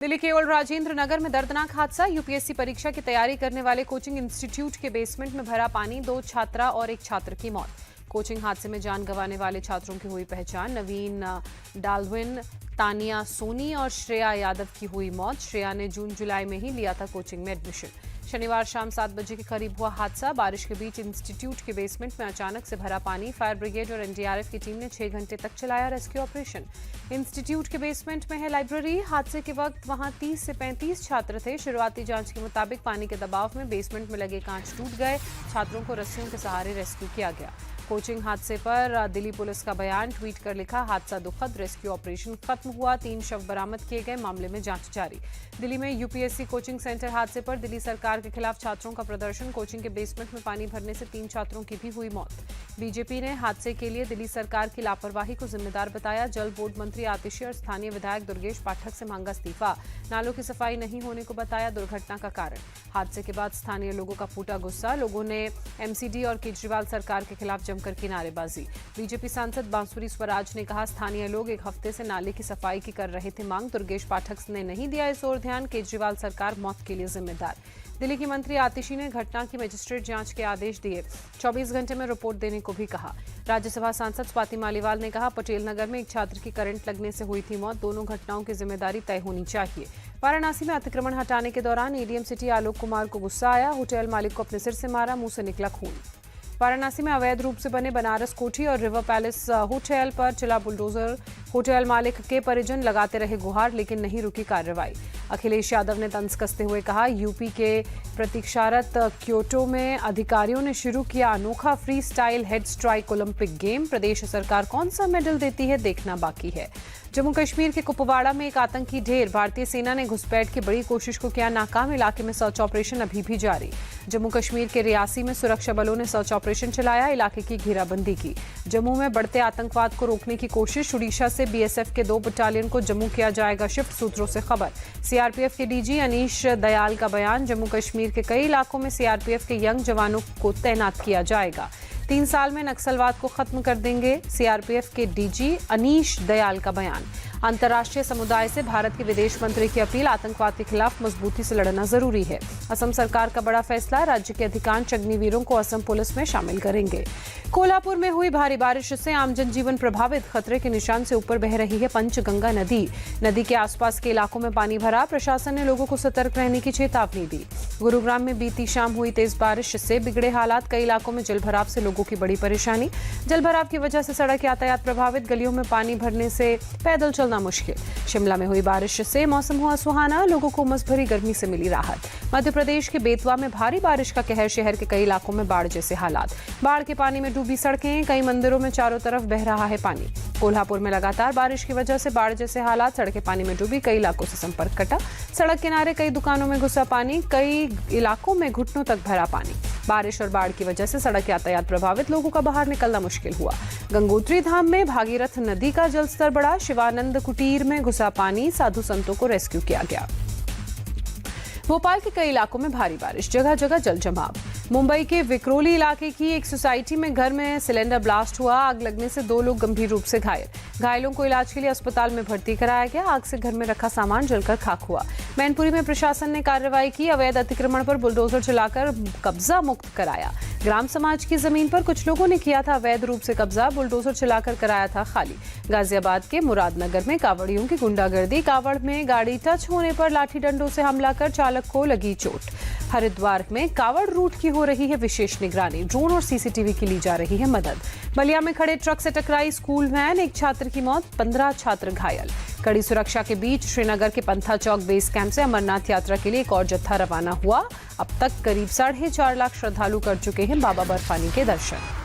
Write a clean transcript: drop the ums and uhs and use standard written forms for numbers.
दिल्ली के ओल्ड राजेंद्र नगर में दर्दनाक हादसा। यूपीएससी परीक्षा की तैयारी करने वाले कोचिंग इंस्टीट्यूट के बेसमेंट में भरा पानी, 2 छात्रा और एक छात्र की मौत। कोचिंग हादसे में जान गंवाने वाले छात्रों की हुई पहचान। नवीन डाल्विन, तानिया सोनी और श्रेया यादव की हुई मौत। श्रेया ने जून जुलाई में ही लिया था कोचिंग में एडमिशन। शनिवार शाम 7 बजे के करीब हुआ हादसा। बारिश के बीच इंस्टीट्यूट के बेसमेंट में अचानक से भरा पानी। फायर ब्रिगेड और एनडीआरएफ की टीम ने 6 घंटे तक चलाया रेस्क्यू ऑपरेशन। इंस्टीट्यूट के बेसमेंट में है लाइब्रेरी। हादसे के वक्त वहां 30 से 35 छात्र थे। शुरुआती जांच के मुताबिक पानी के दबाव में बेसमेंट में लगे कांच टूट गए। छात्रों को रस्सियों के सहारे रेस्क्यू किया गया। कोचिंग हादसे पर दिल्ली पुलिस का बयान ट्वीट कर लिखा, हादसा दुखद, रेस्क्यू ऑपरेशन खत्म हुआ, 3 शव बरामद किए गए, मामले में जांच जारी। दिल्ली में यूपीएससी कोचिंग सेंटर हादसे पर दिल्ली सरकार के खिलाफ छात्रों का प्रदर्शन। कोचिंग के बेसमेंट में पानी भरने से 3 छात्रों की भी हुई मौत। बीजेपी ने हादसे के लिए दिल्ली सरकार की लापरवाही को जिम्मेदार बताया। जल बोर्ड मंत्री आतिशी और स्थानीय विधायक दुर्गेश पाठक से मांगा इस्तीफा। नालों की सफाई नहीं होने को बताया दुर्घटना का कारण। हादसे के बाद स्थानीय लोगों का फूटा गुस्सा। लोगों ने एमसीडी और केजरीवाल सरकार के खिलाफ जमकर की नारेबाजी। बीजेपी सांसद बांसुरी स्वराज ने कहा, स्थानीय लोग 1 हफ्ते से नाले की सफाई की कर रहे थे मांग। दुर्गेश पाठक ने नहीं दिया इस ओर ध्यान। केजरीवाल सरकार मौत के लिए जिम्मेदार। दिल्ली की मंत्री आतिशी ने घटना की मजिस्ट्रेट जांच के आदेश दिए। 24 घंटे में रिपोर्ट देने को भी कहा। राज्यसभा सांसद स्वाति मालीवाल ने कहा, पटेल नगर में एक छात्र की करंट लगने से हुई थी मौत। दोनों घटनाओं की जिम्मेदारी तय होनी चाहिए। वाराणसी में अतिक्रमण हटाने के दौरान एडीएम सिटी आलोक कुमार को गुस्सा आया। होटल मालिक को अपने सिर से मारा, मुंह से निकला खून। वाराणसी में अवैध रूप से बने बनारस कोठी और रिवर पैलेस होटल पर चला बुलडोजर। होटल मालिक के परिजन लगाते रहे गुहार, लेकिन नहीं रुकी कार्रवाई। अखिलेश यादव ने तंज कसते हुए कहा, यूपी के प्रतीक्षारत क्योटो में अधिकारियों ने शुरू किया अनोखा free style head strike Olympic game. प्रदेश सरकार कौन सा मेडल देती है, देखना बाकी है। जम्मू कश्मीर के कुपवाड़ा में एक आतंकी ढेर। भारतीय सेना ने घुसपैठ की बड़ी कोशिश को किया नाकाम। इलाके में सर्च ऑपरेशन अभी भी जारी। जम्मू कश्मीर के रियासी में सुरक्षा बलों ने सर्च ऑपरेशन चलाया, इलाके की घेराबंदी की। जम्मू में बढ़ते आतंकवाद को रोकने की कोशिश। उड़ीसा से बीएसएफ के 2 बटालियन को जम्मू किया जाएगा शिफ्ट, सूत्रों से खबर। सीआरपीएफ के डीजी अनीश दयाल का बयान, जम्मू कश्मीर के कई इलाकों में सीआरपीएफ के यंग जवानों को तैनात किया जाएगा। 3 साल में नक्सलवाद को खत्म कर देंगे, सीआरपीएफ के डीजी अनीश दयाल का बयान। अंतर्राष्ट्रीय समुदाय से भारत के विदेश मंत्री की अपील, आतंकवाद के खिलाफ मजबूती से लड़ना जरूरी है। असम सरकार का बड़ा फैसला, राज्य के अधिकांश अग्निवीरों को असम पुलिस में शामिल करेंगे। कोल्हापुर में हुई भारी बारिश से आम जनजीवन प्रभावित। खतरे के निशान से ऊपर बह रही है पंचगंगा नदी। नदी के आसपास के इलाकों में पानी भरा। प्रशासन ने लोगों को सतर्क रहने की चेतावनी दी। गुरुग्राम में बीती शाम हुई तेज बारिश से बिगड़े हालात। कई इलाकों में जलभराव से लोगों की बड़ी परेशानी। जलभराव की वजह से सड़क यातायात प्रभावित। गलियों में पानी भरने से पैदल चलना मुश्किल। शिमला में हुई बारिश से मौसम हुआ सुहाना। लोगों को उमस भरी गर्मी से मिली राहत। मध्य प्रदेश के बेतवा में भारी बारिश का कहर। शहर के कई इलाकों में बाढ़ जैसे हालात। बाढ़ के पानी में डूबी सड़कें। कई मंदिरों में चारों तरफ बह रहा है पानी। कोल्हापुर में लगातार बारिश की वजह से बाढ़ जैसे हालात। सड़कें पानी में डूबी, कई इलाकों से संपर्क कटा। सड़क किनारे कई दुकानों में घुसा पानी। कई इलाकों में घुटनों तक भरा पानी। बारिश और बाढ़ की वजह से सड़क यातायात प्रभावित। लोगों का बाहर निकलना मुश्किल हुआ। गंगोत्री धाम में भागीरथ नदी का जलस्तर बढ़ा। शिवानंद कुटीर में घुसा पानी। साधु संतों को रेस्क्यू किया गया। भोपाल के कई इलाकों में भारी बारिश, जगह जगह जल जमाव। मुंबई के विक्रोली इलाके की एक सोसाइटी में घर में सिलेंडर ब्लास्ट हुआ। आग लगने से 2 लोग गंभीर रूप से घायल। घायलों को इलाज के लिए अस्पताल में भर्ती कराया गया। आग से घर में रखा सामान जलकर खाक हुआ। मैनपुरी में प्रशासन ने कार्रवाई की। अवैध अतिक्रमण पर बुलडोजर चलाकर कब्जा मुक्त कराया। ग्राम समाज की जमीन पर कुछ लोगों ने किया था अवैध रूप से कब्जा। बुलडोजर चलाकर कराया था खाली। गाजियाबाद के मुरादनगर में कावड़ियों की गुंडागर्दी। कावड़ में गाड़ी टच होने पर लाठी डंडों से हमला कर चालक को लगी चोट। हरिद्वार में कावड़ रूट की हो रही है विशेष निगरानी। ड्रोन और सीसीटीवी की ली जा रही है मदद। बलिया में खड़े ट्रक से टकराई स्कूल वैन। एक छात्र की मौत, 15 छात्र घायल। कड़ी सुरक्षा के बीच श्रीनगर के पंथा चौक बेस कैंप से अमरनाथ यात्रा के लिए एक और जत्था रवाना हुआ। अब तक करीब 4.5 लाख श्रद्धालु कर चुके हैं बाबा बर्फानी के दर्शन।